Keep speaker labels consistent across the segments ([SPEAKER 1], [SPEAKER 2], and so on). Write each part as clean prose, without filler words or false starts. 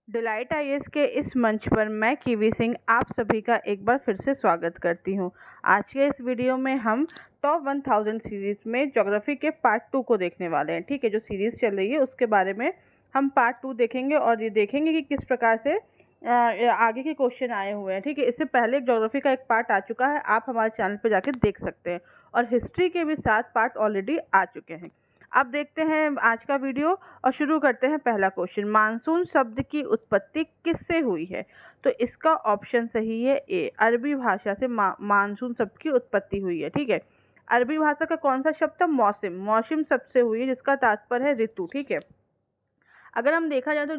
[SPEAKER 1] Delight IAS के इस मंच पर मैं कीवी सिंह आप सभी का एक बार फिर से स्वागत करती हूं। आज के इस वीडियो में हम टॉप 1000 सीरीज़ में ज्योग्राफी के पार्ट 2 को देखने वाले हैं। ठीक है, जो सीरीज़ चल रही है उसके बारे में हम पार्ट 2 देखेंगे और ये देखेंगे कि किस प्रकार से आगे के क्वेश्चन आए हुए हैं। ठीक है, इससे पहले ज्योग्राफी का एक पार्ट आ चुका है, आप हमारे चैनल पर जाकर देख सकते हैं, और हिस्ट्री के भी 7 पार्ट ऑलरेडी आ चुके हैं। अब देखते हैं आज का वीडियो और शुरू करते हैं पहला क्वेश्चन। मानसून शब्द की उत्पत्ति किससे हुई है? तो इसका ऑप्शन सही है ए, अरबी भाषा से मानसून शब्द की उत्पत्ति हुई है। ठीक है, अरबी भाषा का कौन सा शब्द था? मौसम। मौसम शब्द से हुई है, जिसका तात्पर्य है ऋतु। ठीक है, अगर हम देखा जाए तो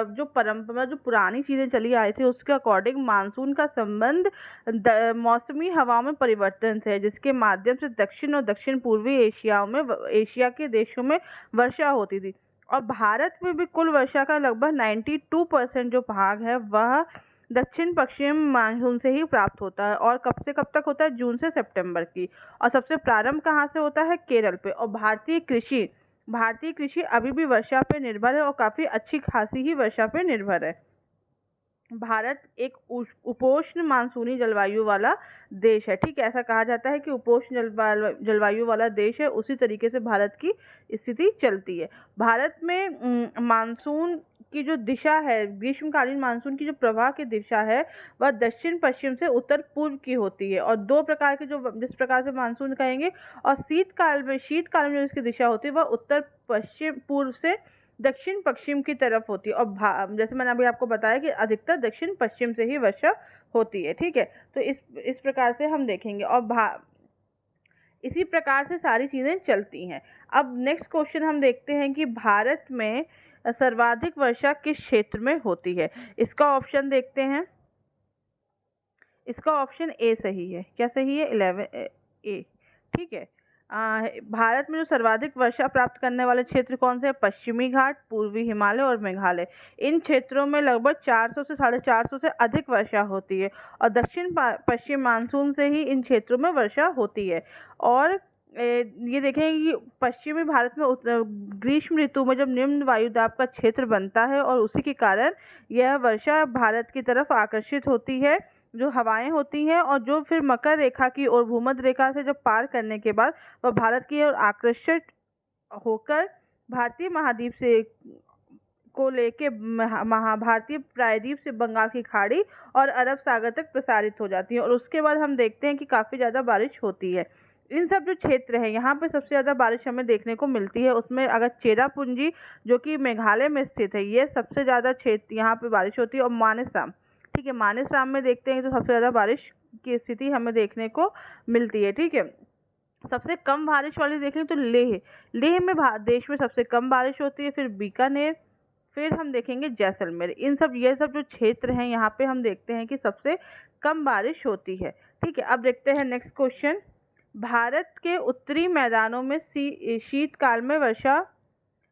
[SPEAKER 1] जो परंपरा, जो पुरानी चीज़ें चली आई थी, उसके अकॉर्डिंग मानसून का संबंध मौसमी हवाओं में परिवर्तन से है, जिसके माध्यम से दक्षिण और दक्षिण पूर्वी एशिया के देशों में वर्षा होती थी। और भारत में भी कुल वर्षा का लगभग 92% जो भाग है वह दक्षिण पश्चिम मानसून से ही प्राप्त होता है। और कब से कब तक होता है? जून से सितंबर की। और सबसे प्रारंभ कहाँ से होता है? केरल पे। और भारतीय कृषि अभी भी वर्षा पे निर्भर है, और काफी अच्छी खासी ही वर्षा पे निर्भर है। भारत एक उपोष्ण मानसूनी जलवायु वाला देश है। ठीक है, ऐसा कहा जाता है कि उपोष्ण जलवायु वाला देश है, उसी तरीके से भारत की स्थिति चलती है। भारत में मानसून की जो दिशा है, ग्रीष्मकालीन मानसून की जो प्रवाह की दिशा है, वह दक्षिण पश्चिम से उत्तर पूर्व की होती है। और दो प्रकार के, जो जिस प्रकार से मानसून कहेंगे, और शीतकाल में जो इसकी दिशा होती है वह उत्तर पश्चिम पूर्व से दक्षिण पश्चिम की तरफ होती है। और जैसे मैंने अभी आपको बताया कि अधिकतर दक्षिण पश्चिम से ही वर्षा होती है। ठीक है, तो इस प्रकार से हम देखेंगे, और इसी प्रकार से सारी चीजें चलती हैं। अब नेक्स्ट क्वेश्चन हम देखते हैं कि भारत में सर्वाधिक वर्षा किस क्षेत्र में होती है? इसका ऑप्शन देखते हैं। इसका ऑप्शन ए सही है। क्या सही है? 11 ए। ठीक है, भारत में जो सर्वाधिक वर्षा प्राप्त करने वाले क्षेत्र कौन से हैं? पश्चिमी घाट, पूर्वी हिमालय और मेघालय। इन क्षेत्रों में लगभग 400 से 450 से अधिक वर्षा होती है, और दक्षिण पश्चिम मानसून से ही इन क्षेत्रों में वर्षा होती है। और ये देखेंगे कि पश्चिमी भारत में ग्रीष्म ऋतु में जब निम्न वायुदाब का क्षेत्र बनता है, और उसी के कारण यह वर्षा भारत की तरफ आकर्षित होती है, जो हवाएं होती हैं, और जो फिर मकर रेखा की और भूमध्य रेखा से जब पार करने के बाद वह भारत की ओर आकर्षित होकर भारतीय महाद्वीप से को लेके भारतीय प्रायद्वीप से बंगाल की खाड़ी और अरब सागर तक प्रसारित हो जाती है। और उसके बाद हम देखते हैं कि काफी ज्यादा बारिश होती है। इन सब जो क्षेत्र है, यहाँ पे सबसे ज्यादा बारिश हमें देखने को मिलती है। उसमें अगर चेरापूंजी, जो कि मेघालय में स्थित है, ये सबसे ज्यादा क्षेत्र, यहाँ पे बारिश होती है। और मानेसम, ठीक है, मानेसराम में देखते हैं तो सबसे ज्यादा बारिश की स्थिति हमें देखने को मिलती है। ठीक है, सबसे कम बारिश वाली देखें तो लेह में देश में सबसे कम बारिश होती है। फिर बीकानेर, फिर हम देखेंगे जैसलमेर। ये सब जो क्षेत्र हैं, यहाँ पे हम देखते हैं कि सबसे कम बारिश होती है। ठीक है, अब देखते हैं नेक्स्ट क्वेश्चन। भारत के उत्तरी मैदानों में शीतकाल में वर्षा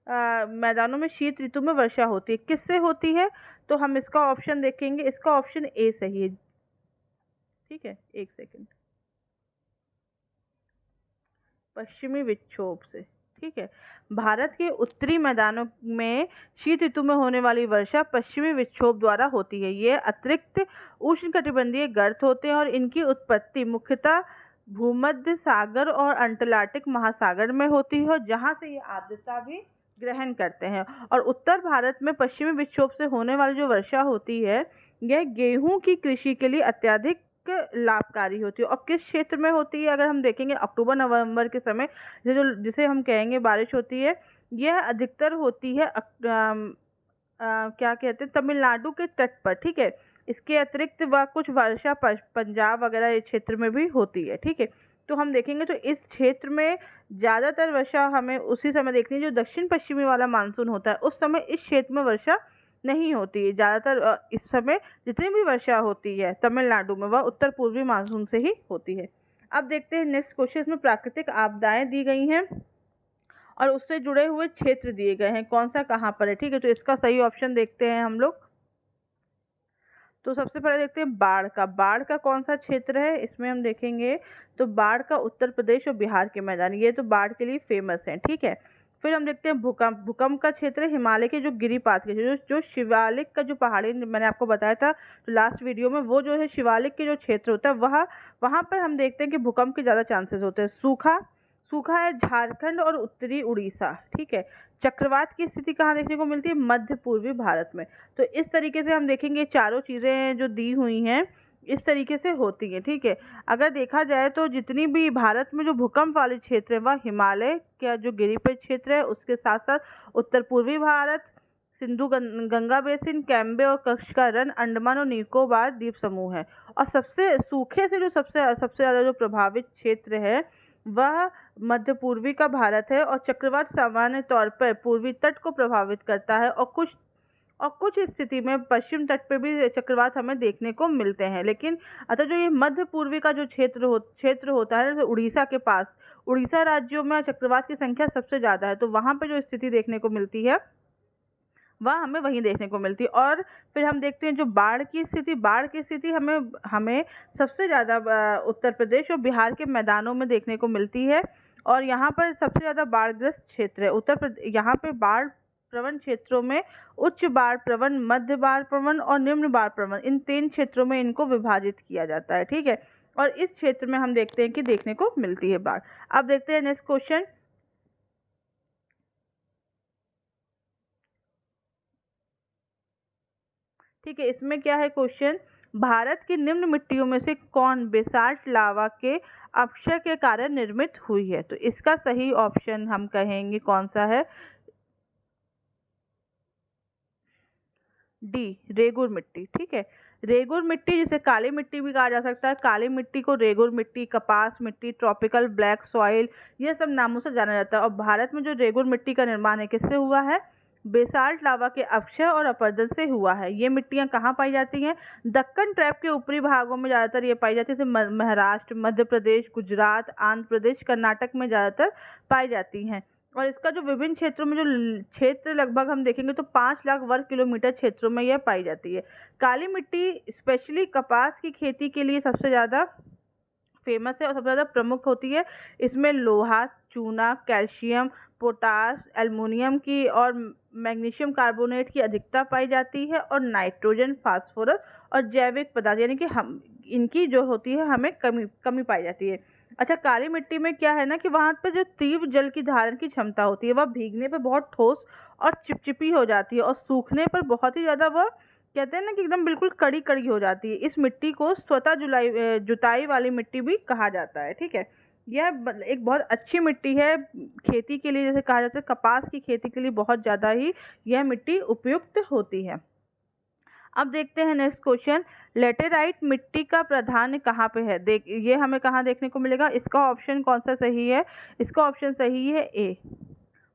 [SPEAKER 1] मैदानों में शीत ऋतु में वर्षा होती है। किससे होती है? तो हम इसका ऑप्शन देखेंगे। इसका ऑप्शन ए सही है। ठीक है, एक सेकंड। पश्चिमी विक्षोभ से। ठीक है, भारत के उत्तरी मैदानों में शीत ऋतु में होने वाली वर्षा पश्चिमी विक्षोभ द्वारा होती है। ये अतिरिक्त उष्णकटिबंधीय गर्त होते हैं, और इनकी उत्पत्ति मुख्यतः भूमध्य सागर और अंटार्कटिक महासागर में होती है, जहां से ये आर्द्रता भी ग्रहण करते हैं। और उत्तर भारत में पश्चिमी विक्षोभ से होने वाली जो वर्षा होती है, यह गेहूं की कृषि के लिए अत्यधिक लाभकारी होती है। और किस क्षेत्र में होती है? अगर हम देखेंगे अक्टूबर नवंबर के समय जिसे हम कहेंगे बारिश होती है, यह अधिकतर होती है क्या कहते हैं, तमिलनाडु के तट पर। ठीक है, इसके अतिरिक्त वह कुछ वर्षा पंजाब वगैरह ये क्षेत्र में भी होती है। ठीक है, तो हम देखेंगे तो इस क्षेत्र में ज्यादातर वर्षा हमें उसी समय देखनी है जो दक्षिण पश्चिमी वाला मानसून होता है। उस समय इस क्षेत्र में वर्षा नहीं होती है। ज्यादातर इस समय जितनी भी वर्षा होती है तमिलनाडु में, वह उत्तर पूर्वी मानसून से ही होती है। अब देखते हैं नेक्स्ट क्वेश्चन। इसमें प्राकृतिक आपदाएं दी गई हैं और उससे जुड़े हुए क्षेत्र दिए गए हैं, कौन सा कहाँ पर है। ठीक है, तो इसका सही ऑप्शन देखते हैं हम लोग। तो सबसे पहले देखते हैं बाढ़ का कौन सा क्षेत्र है। इसमें हम देखेंगे तो बाढ़ का उत्तर प्रदेश और बिहार के मैदान, ये तो बाढ़ के लिए फेमस है। ठीक है, फिर हम देखते हैं भूकंप। भूकंप का क्षेत्र हिमालय के जो गिरिपात के जो शिवालिक का जो पहाड़ी, मैंने आपको बताया था तो लास्ट वीडियो में, वो जो है शिवालिक के जो क्षेत्र होता है वहाँ पर हम देखते हैं कि भूकंप के ज़्यादा चांसेस होते हैं। सूखा सूखा है झारखंड और उत्तरी उड़ीसा। ठीक है। चक्रवात की स्थिति कहाँ देखने को मिलती है? मध्य पूर्वी भारत में। तो इस तरीके से हम देखेंगे चारों चीज़ें जो दी हुई हैं इस तरीके से होती हैं। ठीक है। अगर देखा जाए तो जितनी भी भारत में जो भूकंप वाले क्षेत्र है वह हिमालय का जो गिरिपथ क्षेत्र है, उसके साथ साथ उत्तर पूर्वी भारत, सिंधु गंगा बेसिन, कैम्बे और कच्छ का रण, अंडमान और निकोबार द्वीप समूह है। और सबसे सूखे से जो सबसे ज़्यादा जो प्रभावित क्षेत्र है वह मध्य पूर्वी का भारत है। और चक्रवात सामान्य तौर पर पूर्वी तट को प्रभावित करता है और कुछ स्थिति में पश्चिम तट पे भी चक्रवात हमें देखने को मिलते हैं। लेकिन अतः जो ये मध्य पूर्वी का जो क्षेत्र होता है तो उड़ीसा के पास, उड़ीसा राज्यों में चक्रवात की संख्या सबसे ज़्यादा है, तो वहाँ पे जो स्थिति देखने को मिलती है वह हमें वहीं देखने को मिलती है। और फिर हम देखते हैं जो बाढ़ की स्थिति हमें सबसे ज़्यादा उत्तर प्रदेश और बिहार के मैदानों में देखने को मिलती है। और यहाँ पर सबसे ज़्यादा बाढ़ग्रस्त क्षेत्र है यहाँ पे बाढ़ प्रवण क्षेत्रों में उच्च बाढ़ प्रवण, मध्य बाढ़ प्रवण और निम्न बाढ़ प्रवण, इन 3 क्षेत्रों में इनको विभाजित किया जाता है। ठीक है। और इस क्षेत्र में हम देखते हैं कि देखने को मिलती है बाढ़। अब देखते हैं नेक्स्ट क्वेश्चन। ठीक है। इसमें क्या है क्वेश्चन? भारत की निम्न मिट्टियों में से कौन बेसाल्ट लावा के अपक्षय के कारण निर्मित हुई है? तो इसका सही ऑप्शन हम कहेंगे कौन सा है? डी, रेगुर मिट्टी। ठीक है। रेगुर मिट्टी, जिसे काली मिट्टी भी कहा जा सकता है, काली मिट्टी को रेगुर मिट्टी, कपास मिट्टी, ट्रॉपिकल ब्लैक सॉइल, ये सब नामों से जाना जाता है। और भारत में जो रेगुर मिट्टी का निर्माण है किससे हुआ है? बेसाल्ट लावा के अपक्षय और अपरदन से हुआ है। ये मिट्टियां कहाँ पाई जाती हैं? दक्कन ट्रैप के ऊपरी भागों में ज़्यादातर ये पाई जाती है, जैसे महाराष्ट्र, मध्य प्रदेश, गुजरात, आंध्र प्रदेश, कर्नाटक में ज़्यादातर पाई जाती हैं। और इसका जो विभिन्न क्षेत्रों में जो क्षेत्र लगभग हम देखेंगे तो 5 लाख वर्ग किलोमीटर क्षेत्रों में यह पाई जाती है। काली मिट्टी स्पेशली कपास की खेती के लिए सबसे ज़्यादा फेमस है और सबसे ज़्यादा प्रमुख होती है। इसमें लोहा, चूना, कैल्शियम, पोटास, एल्युमिनियम की और मैग्नीशियम कार्बोनेट की अधिकता पाई जाती है। और नाइट्रोजन, फास्फोरस और जैविक पदार्थ यानी कि हम इनकी जो होती है हमें कमी पाई जाती है। अच्छा, काली मिट्टी में क्या है ना कि वहाँ पे जो तीव्र जल की धारण की क्षमता होती है वह भीगने पे बहुत ठोस और चिपचिपी हो जाती है और सूखने पर बहुत ही ज़्यादा वह कहते हैं ना कि एकदम बिल्कुल कड़ी कड़ी हो जाती है। इस मिट्टी को स्वतः जुताई वाली मिट्टी भी कहा जाता है। ठीक है। यह एक बहुत अच्छी मिट्टी है खेती के लिए, जैसे कहा जाता है कपास की खेती के लिए बहुत ज़्यादा ही यह मिट्टी उपयुक्त होती है। अब देखते हैं नेक्स्ट क्वेश्चन। लेटेराइट मिट्टी का प्राधान्य कहाँ पे है? ये हमें कहाँ देखने को मिलेगा? इसका ऑप्शन कौन सा सही है? इसका ऑप्शन सही है ए,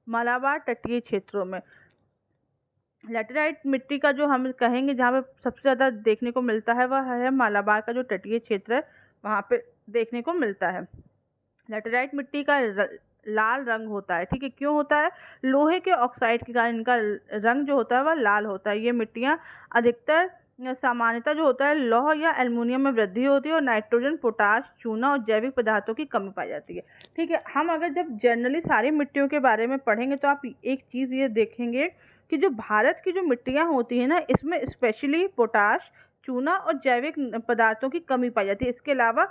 [SPEAKER 1] मालाबार तटीय क्षेत्रों में। लेटेराइट मिट्टी का जो हम कहेंगे जहाँ पे सबसे ज़्यादा देखने को मिलता है वह है मालाबार का जो तटीय क्षेत्र है, वहाँ पे देखने को मिलता है। लेटेराइट मिट्टी का लाल रंग होता है। ठीक है। क्यों होता है? लोहे के ऑक्साइड के कारण इनका रंग जो होता है वह लाल होता है। ये मिट्टियाँ अधिकतर सामान्यतः जो होता है लौह या एल्युमिनियम में वृद्धि होती है और नाइट्रोजन, पोटाश, चूना और जैविक पदार्थों की कमी पाई जाती है। ठीक है। हम अगर जब जनरली सारी मिट्टियों के बारे में पढ़ेंगे तो आप एक चीज़ ये देखेंगे कि जो भारत की जो मिट्टियाँ होती हैं ना, इसमें स्पेशली पोटाश, चूना और जैविक पदार्थों की कमी पाई जाती है। इसके अलावा,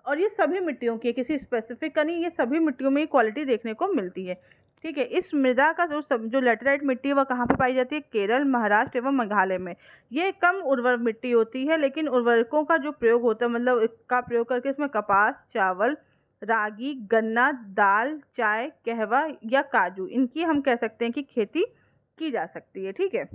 [SPEAKER 1] और ये सभी मिट्टियों की, किसी स्पेसिफिक का नहीं, ये सभी मिट्टियों में क्वालिटी देखने को मिलती है। ठीक है। इस मृदा का जो लेटेराइट मिट्टी है वह कहाँ पे पाई जाती है? केरल, महाराष्ट्र एवं मेघालय में। ये कम उर्वर मिट्टी होती है, लेकिन उर्वरकों का जो प्रयोग होता है, मतलब इसका प्रयोग करके इसमें कपास, चावल, रागी, गन्ना, दाल, चाय, कहवा या काजू, इनकी हम कह सकते हैं कि खेती की जा सकती है। ठीक है।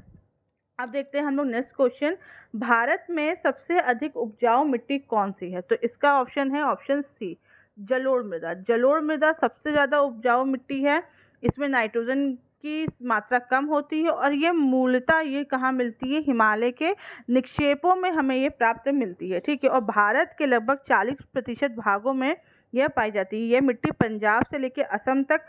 [SPEAKER 1] अब देखते हैं हम लोग नेक्स्ट क्वेश्चन। भारत में सबसे अधिक उपजाऊ मिट्टी कौन सी है? तो इसका ऑप्शन है ऑप्शन सी, जलोढ़ मृदा। जलोढ़ मृदा सबसे ज़्यादा उपजाऊ मिट्टी है। इसमें नाइट्रोजन की मात्रा कम होती है और ये मूलतः ये कहाँ मिलती है? हिमालय के निक्षेपों में हमें ये प्राप्त मिलती है। ठीक है। और भारत के लगभग 40% भागों में यह पाई जाती है। यह मिट्टी पंजाब से लेकर असम तक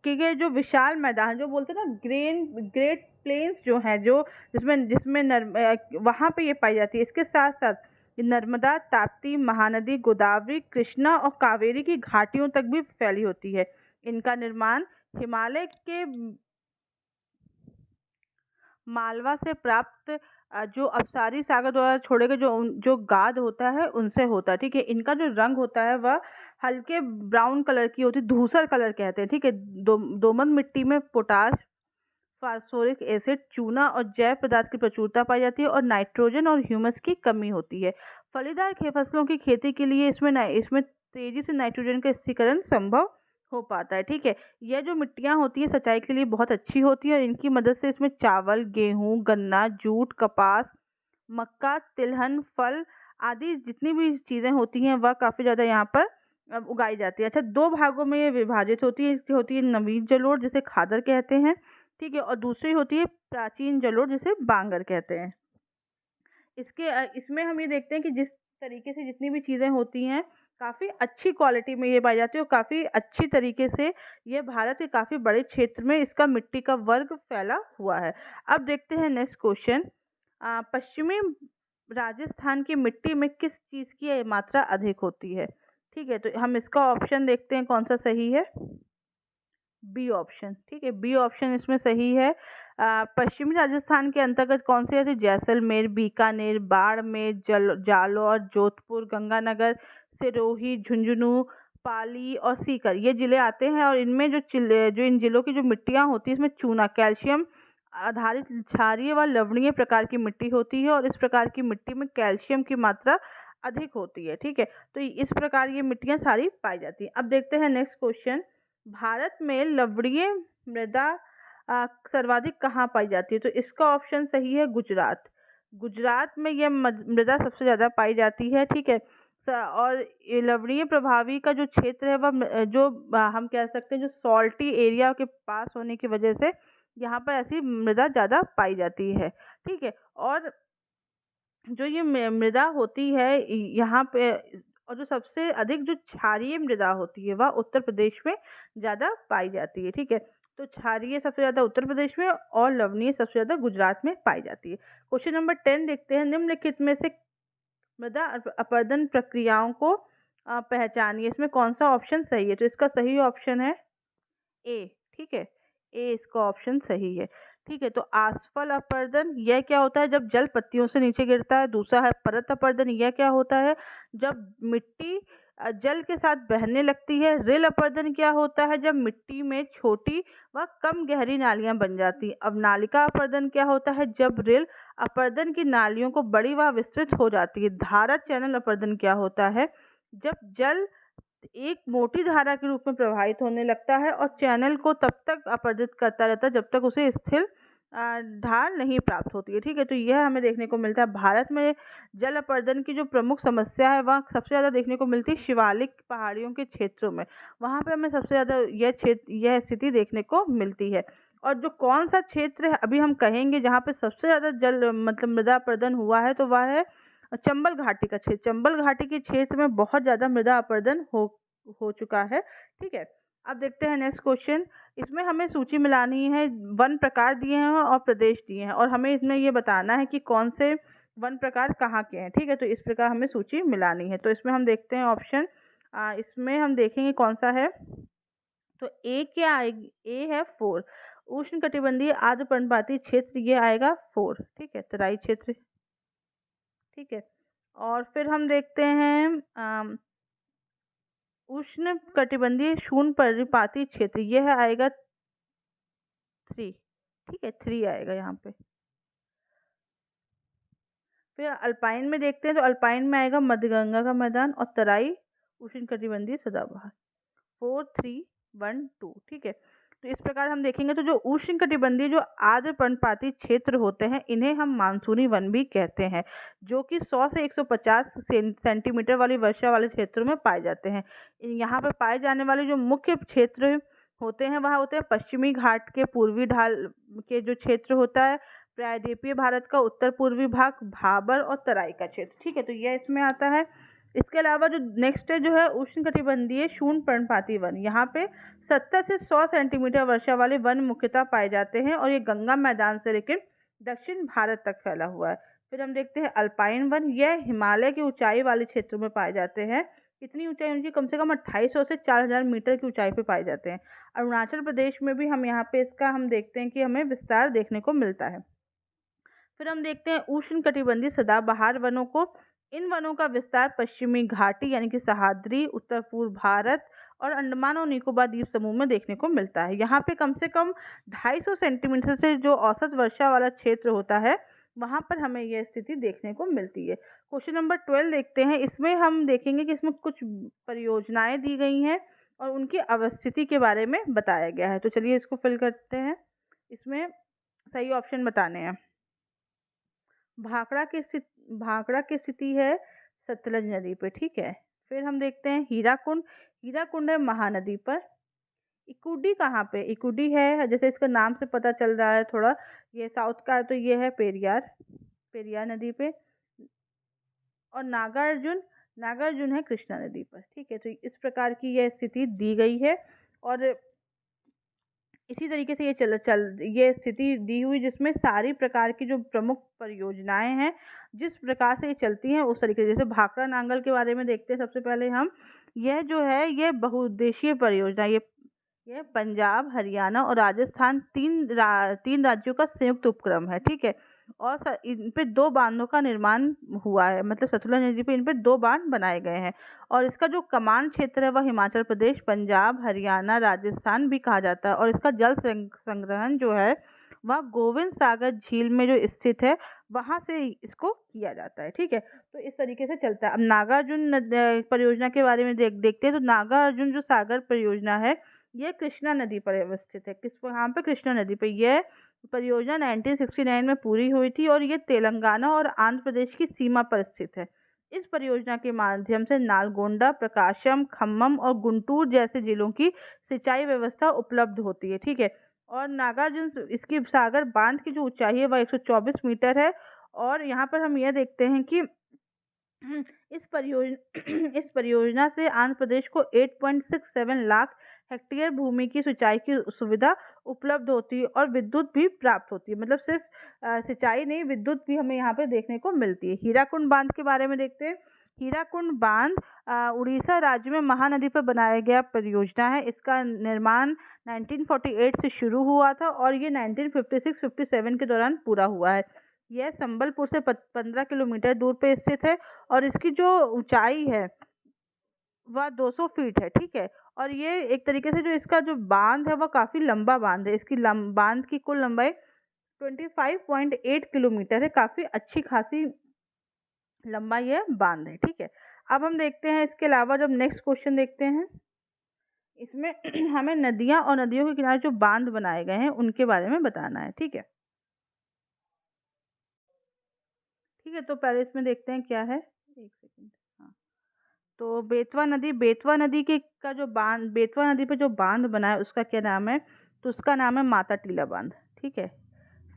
[SPEAKER 1] के जो विशाल मैदान, जो बोलते हैं ना ग्रेट प्लेन्स जो हैं, जो जिसमें वहाँ पे ये पाई जाती है। इसके साथ साथ नर्मदा, ताप्ती, महानदी, गोदावरी, कृष्णा और कावेरी की घाटियों तक भी फैली होती है। इनका निर्माण हिमालय के मालवा से प्राप्त जो अपसारी सागर द्वारा छोड़े गए जो गाद होता है उनसे होता है। ठीक है, इनका जो रंग होता है वह हल्के ब्राउन कलर की होती है, धूसर कलर कहते हैं। ठीक है, दोमट मिट्टी में पोटाश, फास्फोरिक एसिड, चूना और जैव पदार्थ की प्रचुरता पाई जाती है और नाइट्रोजन और ह्यूमस की कमी होती है। फलीदार फसलों की खेती के लिए इसमें तेजी से नाइट्रोजन का स्थिरीकरण संभव हो पाता है। ठीक है, यह जो मिट्टियां होती है सिंचाई के लिए बहुत अच्छी होती है और इनकी मदद से इसमें चावल, गेहूं, गन्ना, जूट, कपास, मक्का, तिलहन, फल आदि जितनी भी चीजें होती हैं वह काफी ज्यादा यहाँ पर उगाई जाती है। अच्छा, दो भागों में ये विभाजित होती है। एक होती है नवीन जलोढ़ जिसे खादर कहते हैं। ठीक है, और दूसरी होती है प्राचीन जलोढ़ जिसे बांगर कहते हैं। इसमें हम ये देखते हैं कि जिस तरीके से जितनी भी चीजें होती हैं काफी अच्छी क्वालिटी में ये पाई जाती है और काफी अच्छी तरीके से ये भारत के काफी बड़े क्षेत्र में इसका मिट्टी का वर्ग फैला हुआ है। अब देखते हैं नेक्स्ट क्वेश्चन। पश्चिमी राजस्थान की मिट्टी में किस चीज की मात्रा अधिक होती है? ठीक है, तो हम इसका ऑप्शन देखते हैं कौन सा सही है। B option. ठीक है, बी ऑप्शन इसमें सही है। पश्चिमी राजस्थान के अंतर्गत कौन से जैसे जैसलमेर, बीकानेर, बाड़मेर, जालौर, जोधपुर, गंगानगर, सिरोही, झुंझुनू, पाली और सीकर ये जिले आते हैं और इनमें जो इन जिलों की जो मिट्टियां होती है इसमें चूना, कैल्शियम आधारित क्षारीय व लवणीय प्रकार की मिट्टी होती है और इस प्रकार की मिट्टी में कैल्शियम की मात्रा अधिक होती है। ठीक है, तो इस प्रकार ये मिट्टियां सारी पाई जाती हैं। अब देखते हैं नेक्स्ट क्वेश्चन। भारत में लवणीय मृदा सर्वाधिक कहाँ पाई जाती है? तो इसका ऑप्शन सही है गुजरात। गुजरात में यह मृदा सबसे ज्यादा पाई जाती है। ठीक है, और ये लवणीय प्रभावी का जो क्षेत्र है वह जो हम कह सकते हैं जो सॉल्टी एरिया के पास होने की वजह से यहाँ पर ऐसी मृदा ज्यादा पाई जाती है। ठीक है, और जो ये मृदा होती है यहाँ पे और जो सबसे अधिक जो क्षारीय मृदा होती है वह उत्तर प्रदेश में ज्यादा पाई जाती है। ठीक है, तो क्षारीय सबसे ज्यादा उत्तर प्रदेश में और लवणीय सबसे ज्यादा गुजरात में पाई जाती है। क्वेश्चन नंबर 10 देखते हैं। निम्नलिखित में से मृदा अपरदन प्रक्रियाओं को पहचानिए, इसमें कौन सा ऑप्शन सही है? तो इसका सही ऑप्शन है ए। ठीक है, ए इसका ऑप्शन सही है। ठीक है, तो आसफल अपरदन यह क्या होता है? जब जल पत्तियों से नीचे गिरता है। दूसरा है परत अपरदन, यह क्या होता है? जब मिट्टी जल के साथ बहने लगती है। रेल अपरदन क्या होता है? जब मिट्टी में छोटी व कम गहरी नालियां बन जाती हैं। अब नालिका अपरदन क्या होता है? जब रेल अपरदन की नालियों को बड़ी व विस्तृत हो जाती है। धारा चैनल अपरदन क्या होता है? जब जल एक मोटी धारा के रूप में प्रवाहित होने लगता है और चैनल को तब तक अपरदित करता रहता है जब तक उसे स्थिर ढाल नहीं प्राप्त होती है। ठीक है, तो यह हमें देखने को मिलता है। भारत में जल अपरदन की जो प्रमुख समस्या है वह सबसे ज्यादा देखने को मिलती है शिवालिक पहाड़ियों के क्षेत्रों में। वहां पे हमें सबसे ज्यादा यह स्थिति देखने को मिलती है। और जो कौन सा क्षेत्र है अभी हम कहेंगे जहाँ पे सबसे ज्यादा जल मतलब मृदा अपरदन हुआ है तो वह है चंबल घाटी का क्षेत्र। चंबल घाटी के क्षेत्र में बहुत ज्यादा मृदा अपरदन हो चुका है। ठीक है, अब देखते हैं नेक्स्ट क्वेश्चन। इसमें हमें सूची मिलानी है। वन प्रकार दिए हैं और प्रदेश दिए हैं और हमें इसमें ये बताना है कि कौन से वन प्रकार कहाँ के हैं। ठीक है, तो इस प्रकार हमें सूची मिलानी है। तो इसमें हम देखते हैं ऑप्शन। इसमें हम देखेंगे कौन सा है। तो ए क्या आएगी? ए है 4 उष्ण कटिबंधीय आर्द्र पर्णपाती क्षेत्र, ये आएगा 4। ठीक है, तराई क्षेत्र। ठीक है, और फिर हम देखते हैं उष्ण कटिबंधीय शून्य पर्णपाती क्षेत्र, यह आएगा 3। ठीक है, 3 आएगा यहाँ पे। फिर अल्पाइन में देखते हैं तो अल्पाइन में आएगा मध्यगंगा का मैदान और तराई उष्ण कटिबंधीय सदाबहार। 4 3 1 2। ठीक है, तो इस प्रकार हम देखेंगे तो जो उष्ण कटिबंधीय जो आर्द्र पर्णपाती क्षेत्र होते हैं इन्हें हम मानसूनी वन भी कहते हैं, जो कि 100 से 150 सेंटीमीटर वाली वर्षा वाले क्षेत्रों में पाए जाते हैं। यहाँ पर पाए जाने वाले जो मुख्य क्षेत्र होते हैं वह होते हैं पश्चिमी घाट के पूर्वी ढाल के जो क्षेत्र होता है, प्रायद्वीपीय भारत का उत्तर पूर्वी भाग, भाबर और तराई का क्षेत्र। ठीक है, तो यह इसमें आता है। इसके अलावा जो नेक्स्ट है जो है उष्ण कटिबंधीय शून्य पर्णपाती वन, यहाँ पे 70 से 100 सेंटीमीटर वर्षा वाले वन मुख्यतः पाए जाते हैं और ये गंगा मैदान से लेकर दक्षिण भारत तक फैला हुआ है। फिर हम देखते हैं अल्पाइन वन, यह हिमालय के ऊंचाई वाले क्षेत्रों में पाए जाते हैं। कितनी ऊंचाई होनी चाहिए? कम से कम 2800 से 4000 मीटर की ऊंचाई पे पाए जाते हैं। अरुणाचल प्रदेश में भी हम यहाँ पे इसका हम देखते हैं कि हमें विस्तार देखने को मिलता है। फिर हम देखते हैं उष्णकटिबंधीय सदाबहार वनों को। इन वनों का विस्तार पश्चिमी घाटी यानी कि सह्याद्री, उत्तर पूर्व भारत और अंडमान और निकोबार द्वीप समूह में देखने को मिलता है। यहाँ पे कम से कम 250 सेंटीमीटर से जो औसत वर्षा वाला क्षेत्र होता है, वहाँ पर हमें यह स्थिति देखने को मिलती है। क्वेश्चन नंबर 12 देखते हैं। इसमें हम देखेंगे कि इसमें कुछ परियोजनाएं दी गई हैं और उनकी अवस्थिति के बारे में बताया गया है। तो चलिए इसको फिल करते हैं। इसमें सही ऑप्शन बताने हैं। भाखड़ा की स्थिति है सतलज नदी पे, ठीक है। फिर हम देखते हैं हीराकुंड। हीराकुंड है महानदी पर। इकुडी कहाँ पे? इकुडी है, जैसे इसका नाम से पता चल रहा है थोड़ा, ये साउथ का है, तो ये है पेरियार नदी पे। और नागार्जुन है कृष्णा नदी पर, ठीक है। तो इस प्रकार की यह स्थिति दी गई है और इसी तरीके से ये स्थिति दी हुई, जिसमें सारी प्रकार की जो प्रमुख परियोजनाएं हैं जिस प्रकार से ये चलती हैं उस तरीके से। जैसे भाखड़ा नांगल के बारे में देखते हैं सबसे पहले हम। यह जो है ये बहुउद्देशीय परियोजना, ये पंजाब, हरियाणा और राजस्थान तीन राज्यों का संयुक्त उपक्रम है, ठीक है। और इन पे 2 बांधों का निर्माण हुआ है, मतलब सतलुज नदी पे इन पे 2 बांध बनाए गए हैं। और इसका जो कमान क्षेत्र है वह हिमाचल प्रदेश, पंजाब, हरियाणा, राजस्थान भी कहा जाता है। और इसका जल संग्रहण जो है वह गोविंद सागर झील में जो स्थित है वहां से इसको किया जाता है, ठीक है। तो इस तरीके से चलता है। अब नागार्जुन परियोजना के बारे में देखते हैं। तो नागार्जुन जो सागर परियोजना है ये कृष्णा नदी पर अवस्थित है। यहाँ पे कृष्णा नदी पे यह परियोजना 1969 में पूरी हुई थी और ये तेलंगाना और आंध्र प्रदेश की सीमा पर स्थित है। इस परियोजना के माध्यम से नालगोंडा, प्रकाशम, खम्मम और गुंटूर जैसे जिलों की सिंचाई व्यवस्था उपलब्ध होती है, ठीक है। और नागार्जुन इसकी सागर बांध की जो ऊंचाई है वह 124 मीटर है। और यहाँ पर हम यह देखते हैं कि इस परियोजना से आंध्र प्रदेश को 8.67 लाख हेक्टेयर भूमि की सिंचाई की सुविधा उपलब्ध होती है और विद्युत भी प्राप्त होती है। मतलब सिर्फ सिंचाई नहीं, विद्युत भी हमें यहाँ पे देखने को मिलती है। हीराकुंड बांध के बारे में देखते हैं। हीराकुंड बांध उड़ीसा राज्य में महानदी पर बनाया गया परियोजना है। इसका निर्माण 1948 से शुरू हुआ था और ये 1956-57 के दौरान पूरा हुआ है। यह संबलपुर से 15 किलोमीटर दूर पे स्थित है और इसकी जो ऊंचाई है वह 200 फीट है, ठीक है। और ये एक तरीके से जो इसका जो बांध है वह काफी लंबा बांध है। इसकी बांध की कुल लंबाई 25.8 किलोमीटर है। काफी अच्छी खासी लंबा यह बांध है, ठीक है। अब हम देखते हैं इसके अलावा जब नेक्स्ट क्वेश्चन देखते हैं, इसमें हमें नदियां और नदियों के किनारे जो बांध बनाए गए हैं उनके बारे में बताना है, ठीक है। ठीक है, तो पहले इसमें देखते हैं क्या है। एक सेकंड। हाँ, तो बेतवा नदी के का जो बांध, बेतवा नदी पे जो बांध बना है उसका क्या नाम है? तो उसका नाम है माता टीला बांध, ठीक है।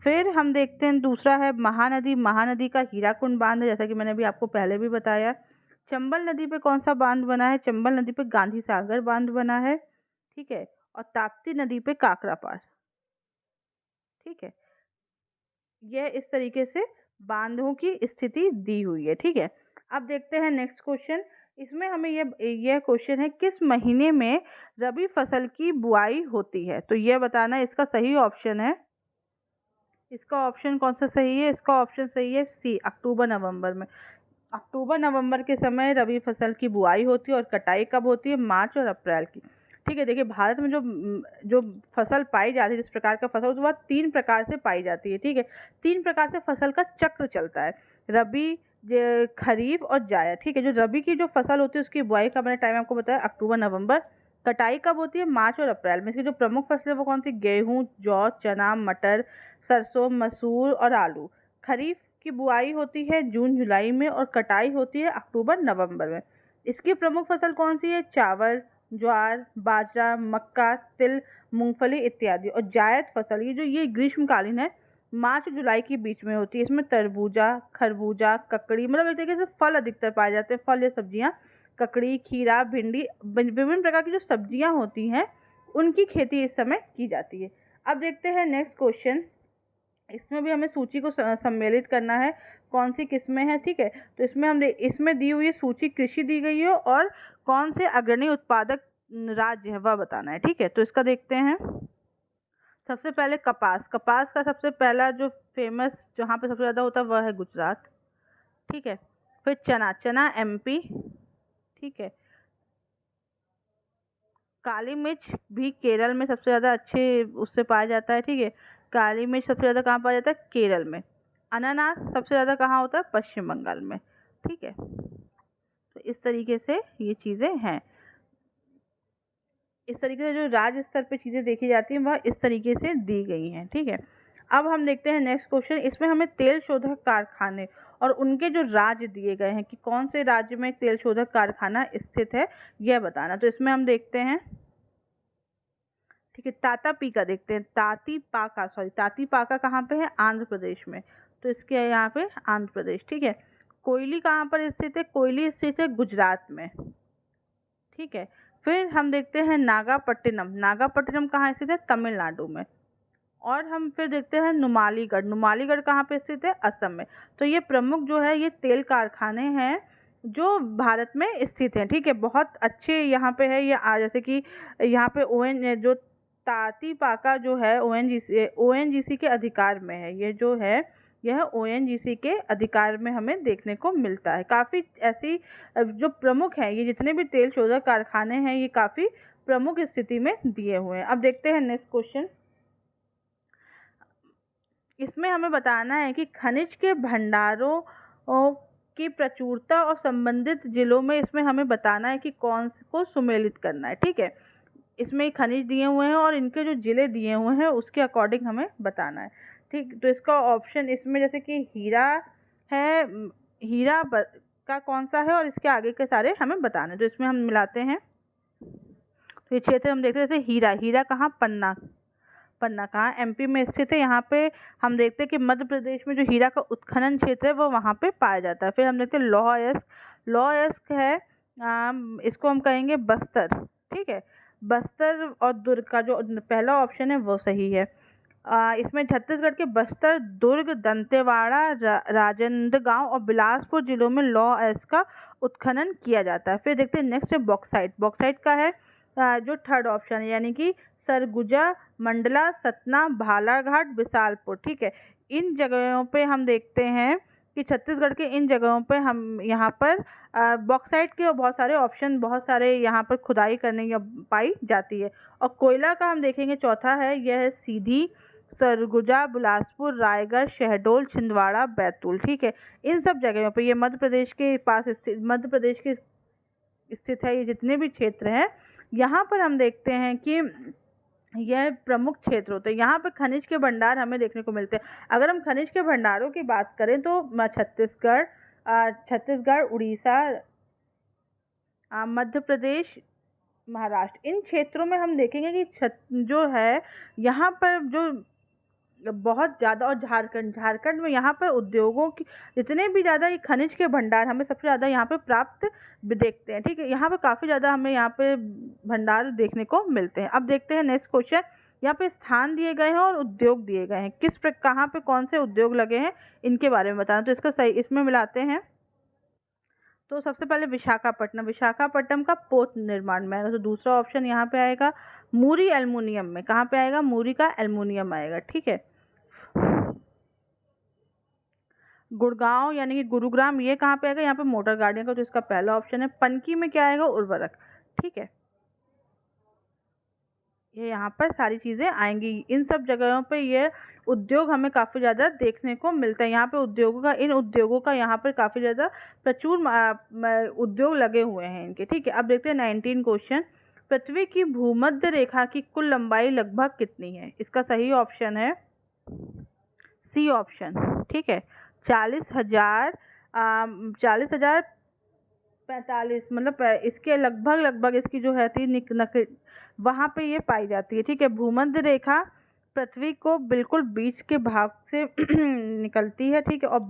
[SPEAKER 1] फिर हम देखते हैं दूसरा है महानदी का हीराकुंड बांध है, जैसा कि मैंने भी आपको पहले भी बताया। चंबल नदी पे कौन सा बांध बना है? चंबल नदी पे गांधी सागर बांध बना है, ठीक है। और ताप्ती नदी पे काकरा पार, ठीक है। यह इस तरीके से बांधों की स्थिति दी हुई है, ठीक है। अब देखते हैं नेक्स्ट क्वेश्चन। इसमें हमें यह क्वेश्चन है, किस महीने में रबी फसल की बुआई होती है? तो यह बताना इसका सही ऑप्शन है। इसका ऑप्शन कौन सा सही है? इसका ऑप्शन सही है सी, अक्टूबर नवंबर में। अक्टूबर नवंबर के समय रबी फसल की बुआई होती है और कटाई कब होती है? मार्च और अप्रैल की, ठीक है। देखिए भारत में जो फसल पाई जाती है, जिस प्रकार का फसल, वह 3 प्रकार से पाई जाती है, ठीक है। 3 प्रकार से फसल का चक्र चलता है, रबी, खरीफ और जायद, ठीक है। जो रबी की जो फसल होती है उसकी बुआई का मैंने टाइम आपको बताया अक्टूबर नवंबर। कटाई कब होती है? मार्च और अप्रैल में। इसकी जो प्रमुख फसलें वो कौन सी? गेहूँ, जौ, चना, मटर, सरसों, मसूर और आलू। खरीफ की बुआई होती है जून जुलाई में और कटाई होती है अक्टूबर नवंबर में। इसकी प्रमुख फसल कौन सी है? चावल, ज्वार, बाजरा, मक्का, तिल, मूंगफली इत्यादि। और जायद फसल ये ग्रीष्मकालीन है, मार्च जुलाई के बीच में होती है। इसमें तरबूजा, खरबूजा, ककड़ी, मतलब एक तरीके से फल अधिकतर पाए जाते हैं, फल या सब्जियां। ककड़ी, खीरा, भिंडी, विभिन्न प्रकार की जो सब्जियां होती हैं उनकी खेती इस समय की जाती है। अब देखते हैं नेक्स्ट क्वेश्चन। इसमें भी हमें सूची को सम्मिलित करना है, कौन सी किस्में हैं, ठीक है। तो इसमें इसमें दी हुई सूची कृषि दी गई है और कौन से अग्रणी उत्पादक राज्य है वह बताना है, ठीक है। तो इसका देखते हैं। सबसे पहले कपास। कपास का सबसे पहला जो फेमस जहाँ पे सबसे ज़्यादा होता है वह है गुजरात, ठीक है। फिर चना। चना एमपी, ठीक है। काली मिर्च भी केरल में सबसे ज़्यादा अच्छे उससे पाया जाता है, ठीक है। काली मिर्च सबसे ज़्यादा कहाँ पाया जाता है? केरल में। अनानास सबसे ज़्यादा कहाँ होता है? पश्चिम बंगाल में, ठीक है। तो इस तरीके से ये चीज़ें हैं। इस तरीके से जो राज्य स्तर पे चीज़ें देखी जाती हैं वह इस तरीके से दी गई हैं, ठीक है। अब हम देखते हैं नेक्स्ट क्वेश्चन। इसमें हमें तेल शोधक कारखाने और उनके जो राज्य दिए गए हैं कि कौन से राज्य में तेल शोधक कारखाना स्थित है यह बताना। तो इसमें हम देखते हैं, ठीक है। तातापीका देखते हैं। तातीपाका कहाँ पे है? आंध्र प्रदेश में। तो इसके यहाँ पे आंध्र प्रदेश, ठीक है। कोयली कहाँ पर स्थित है? कोयली स्थित है गुजरात में, ठीक है। फिर हम देखते हैं नागापट्टिनम। नागापट्टिनम कहाँ स्थित है? तमिलनाडु में। और हम फिर देखते हैं नुमालीगढ़। नुमालीगढ़ कहाँ पे स्थित है? असम में। तो ये प्रमुख जो है ये तेल कारखाने हैं जो भारत में स्थित हैं, ठीक है। बहुत अच्छे यहाँ पे है ये जैसे कि यहाँ पे जो तातीपाका जो है ओएनजीसी के अधिकार में है। ये जो है यह ओएनजीसी के अधिकार में हमें देखने को मिलता है। काफ़ी ऐसी जो प्रमुख हैं, ये जितने भी तेल शोधक कारखाने हैं ये काफ़ी प्रमुख स्थिति में दिए हुए हैं। अब देखते हैं नेक्स्ट क्वेश्चन। इसमें हमें बताना है कि खनिज के भंडारों की प्रचुरता और संबंधित जिलों में इसमें हमें बताना है कि कौन को सुमेलित करना है, ठीक है। इसमें खनिज दिए हुए हैं और इनके जो जिले दिए हुए हैं उसके अकॉर्डिंग हमें बताना है, ठीक। तो इसका ऑप्शन इसमें जैसे कि हीरा है, का कौन सा है और इसके आगे के सारे हमें बताना है। तो इसमें हम मिलाते हैं। तो ये क्षेत्र हम देखते हैं जैसे हीरा। हीरा कहाँ? पन्ना। पन्ना कहाँ? एमपी में स्थित है। यहाँ पे हम देखते हैं कि मध्य प्रदेश में जो हीरा का उत्खनन क्षेत्र है वो वहाँ पे पाया जाता है। फिर हम देखते हैं लौह अयस्क। लौह अयस्क है इसको हम कहेंगे बस्तर, ठीक है। बस्तर और दुर्ग का जो पहला ऑप्शन है वो सही है। इसमें छत्तीसगढ़ के बस्तर, दुर्ग, दंतेवाड़ा, राजनांदगांव और बिलासपुर जिलों में लौह अयस्क का उत्खनन किया जाता है। फिर देखते हैं नेक्स्ट है बॉक्साइट। बॉक्साइट का है जो थर्ड ऑप्शन है यानी कि सरगुजा, मंडला, सतना, बालाघाट, बिसालपुर, ठीक है। इन जगहों पे हम देखते हैं कि छत्तीसगढ़ के इन जगहों पे हम यहाँ पर बॉक्साइट के बहुत सारे ऑप्शन, बहुत सारे यहाँ पर खुदाई करने की पाई जाती है। और कोयला का हम देखेंगे चौथा है, यह है सीधी, सरगुजा, बिलासपुर, रायगढ़, शहडोल, छिंदवाड़ा, बैतूल, ठीक है। इन सब जगहों पे ये मध्य प्रदेश के पास स्थित, मध्य प्रदेश के स्थित है। ये जितने भी क्षेत्र हैं यहाँ पर हम देखते हैं कि यह प्रमुख क्षेत्र होते हैं। यहाँ पे खनिज के भंडार हमें देखने को मिलते हैं। अगर हम खनिज के भंडारों की बात करें तो छत्तीसगढ़, उड़ीसा, मध्य प्रदेश, महाराष्ट्र, इन क्षेत्रों में हम देखेंगे कि जो है यहाँ पर जो बहुत ज़्यादा, और झारखंड में यहाँ पर उद्योगों की जितने भी ज़्यादा ये खनिज के भंडार हमें सबसे ज़्यादा यहाँ पे प्राप्त देखते हैं, ठीक है। यहाँ पे काफ़ी ज़्यादा हमें यहाँ पे भंडार देखने को मिलते हैं। अब देखते हैं नेक्स्ट क्वेश्चन। यहाँ पे स्थान दिए गए हैं और उद्योग दिए गए हैं। कहाँ पे कौन से उद्योग लगे हैं इनके बारे में बताना। तो इसका सही इसमें मिलाते हैं। तो सबसे पहले विशाखापट्टनम। विशाखापट्टनम का पोत निर्माण में आएगा। तो दूसरा ऑप्शन यहाँ पे आएगा मूरी एल्युमिनियम में। कहाँ पे आएगा? मूरी का एल्युमिनियम आएगा, ठीक है। गुड़गांव यानी कि गुरुग्राम, ये कहाँ पे आएगा? यहाँ पे मोटर गाड़ियों का, तो इसका पहला ऑप्शन है। पनकी में क्या आएगा? उर्वरक, ठीक है। ये यहाँ पर सारी चीजें आएंगी। इन सब जगहों पे ये उद्योग हमें काफी ज्यादा देखने को मिलता है। यहाँ पे इन उद्योगों का यहाँ पर काफी ज्यादा प्रचुर उद्योग लगे हुए हैं इनके, ठीक है। अब देखते हैं 19 क्वेश्चन। पृथ्वी की भूमध्य रेखा की कुल लंबाई लगभग कितनी है? इसका सही ऑप्शन है सी ऑप्शन, ठीक है। 40,000 45, मतलब इसके लगभग इसकी जो है थी वहाँ पे ये पाई जाती है, ठीक है। भूमध्य रेखा पृथ्वी को बिल्कुल बीच के भाग से निकलती है, ठीक है। और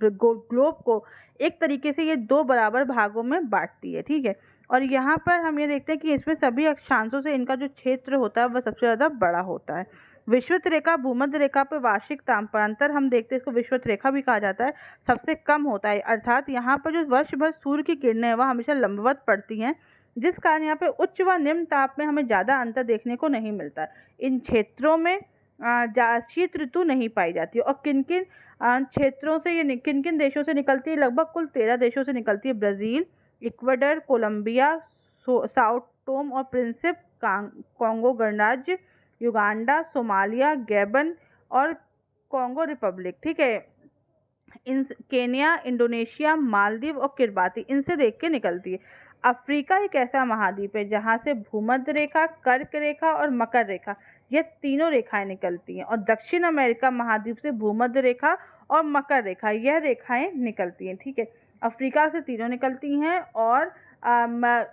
[SPEAKER 1] ग्लोब को एक तरीके से ये दो बराबर भागों में बांटती है, ठीक है। और यहाँ पर हम ये देखते हैं कि इसमें सभी अक्षांशों से इनका जो क्षेत्र होता है वह सबसे ज़्यादा बड़ा होता है। विषुवत रेखा भूमध्य रेखा पर वार्षिक तापांतर हम देखते हैं, इसको विषुवत रेखा भी कहा जाता है, सबसे कम होता है, अर्थात यहाँ पर जो वर्ष भर सूर्य की किरणें हैं वह हमेशा लंबवत पड़ती हैं, जिस कारण यहाँ पे उच्च व निम्न ताप में हमें ज़्यादा अंतर देखने को नहीं मिलता। इन क्षेत्रों में शीत ऋतु नहीं पाई जाती और किन किन क्षेत्रों से ये किन किन देशों से निकलती है, लगभग कुल 13 देशों से निकलती है। Brazil, Ecuador, Colombia, Sao Tome और प्रिंसिप, कॉन्गो गणराज्य, युगांडा, सोमालिया, गैबन और कॉन्गो रिपब्लिक, ठीक है, इन केन्या, इंडोनेशिया, मालदीव और किरबाती, इनसे देख के निकलती है। अफ्रीका एक ऐसा महाद्वीप है जहाँ से भूमध्य रेखा, कर्क रेखा और मकर रेखा, ये तीनों रेखाएं निकलती हैं, और दक्षिण अमेरिका महाद्वीप से भूमध्य रेखा और मकर रेखा, यह रेखाएं निकलती हैं, ठीक है। अफ्रीका से तीनों निकलती हैं और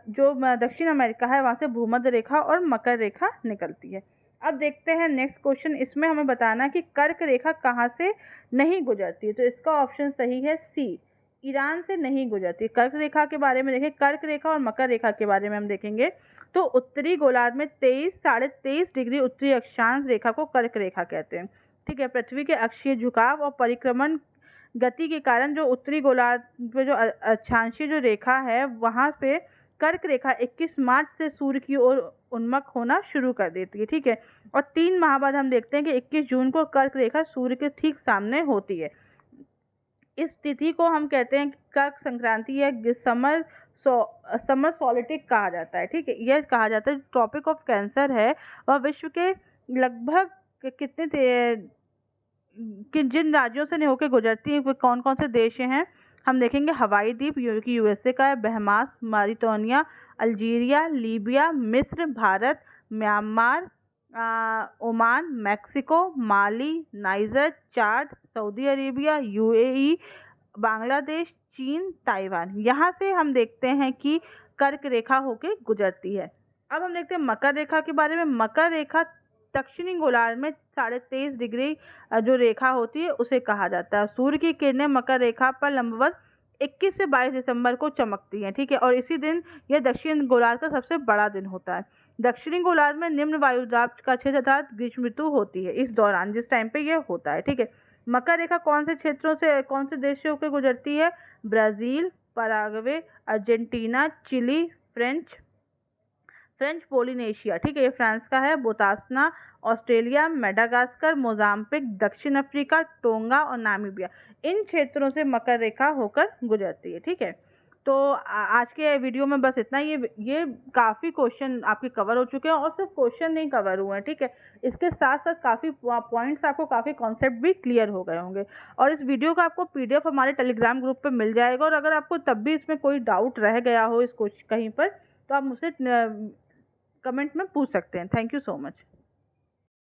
[SPEAKER 1] जो दक्षिण अमेरिका है वहाँ से भूमध्य रेखा और मकर रेखा निकलती है। अब देखते हैं नेक्स्ट क्वेश्चन, इसमें हमें बताना कि कर्क रेखा कहाँ से नहीं गुजरती है, तो इसका ऑप्शन सही है सी, ईरान से नहीं गुजरती। कर्क रेखा के बारे में देखें, कर्क रेखा और मकर रेखा के बारे में हम देखेंगे तो उत्तरी गोलार्ध में 23-23.5 डिग्री उत्तरी अक्षांश रेखा को कर्क रेखा कहते हैं, ठीक है। पृथ्वी के अक्षीय झुकाव और परिक्रमण गति के कारण जो उत्तरी गोलार्ध पे जो अक्षांशीय जो रेखा है वहाँ पे कर्क रेखा 21 मार्च से सूर्य की ओर उन्मुख होना शुरू कर देती है, ठीक है। और 3 माह बाद हम देखते हैं कि 21 जून को कर्क रेखा सूर्य के ठीक सामने होती है। इस तिथि को हम कहते हैं कर्क संक्रांति या समर सोलिस्टिस कहा जाता है, ठीक है। यह कहा जाता है ट्रॉपिक ऑफ कैंसर है वह विश्व के लगभग जिन राज्यों से होकर गुजरती है वो कौन कौन से देश हैं, हम देखेंगे हवाई द्वीप की यूएसए का है, बहमास, मारिटानिया, अल्जीरिया, लीबिया, मिस्र, भारत, म्यांमार, ओमान, मैक्सिको, माली, नाइजर, चाड, सऊदी अरेबिया, यूएई, बांग्लादेश, चीन, ताइवान, यहाँ से हम देखते हैं कि कर्क रेखा होके गुजरती है। अब हम देखते हैं मकर रेखा के बारे में। मकर रेखा दक्षिणी गोलार्ध में 23.5 डिग्री जो रेखा होती है उसे कहा जाता है। सूर्य की किरणें मकर रेखा पर लंबवत 21 से 22 दिसंबर को चमकती हैं, ठीक है, और इसी दिन यह दक्षिण गोलार्ध का सबसे बड़ा दिन होता है। दक्षिणी गोलार्ध में निम्न वायुदाब का क्षेत्र अर्थात ग्रीष्म ऋतु होती है इस दौरान, जिस टाइम पे यह होता है, ठीक है। मकर रेखा कौन से क्षेत्रों से, कौन से देश से होकर गुजरती है? Brazil, Paraguay, Argentina, Chile, French Polynesia, ठीक है, ये फ्रांस का है, बोत्सवाना, ऑस्ट्रेलिया, मेडागास्कर, मोजाम्बिक, दक्षिण अफ्रीका, टोंगा और नामीबिया, इन क्षेत्रों से मकर रेखा होकर गुजरती है, ठीक है। तो आज के वीडियो में बस इतना ही। ये काफ़ी क्वेश्चन आपके कवर हो चुके हैं और सिर्फ क्वेश्चन नहीं कवर हुए हैं, ठीक है, इसके साथ साथ काफ़ी पॉइंट्स, आपको काफ़ी कॉन्सेप्ट भी क्लियर हो गए होंगे। और इस वीडियो का आपको PDF हमारे टेलीग्राम ग्रुप पे मिल जाएगा, और अगर आपको तब भी इसमें कोई डाउट रह गया हो इस कहीं पर, तो आप मुझसे कमेंट में पूछ सकते हैं। Thank you so much.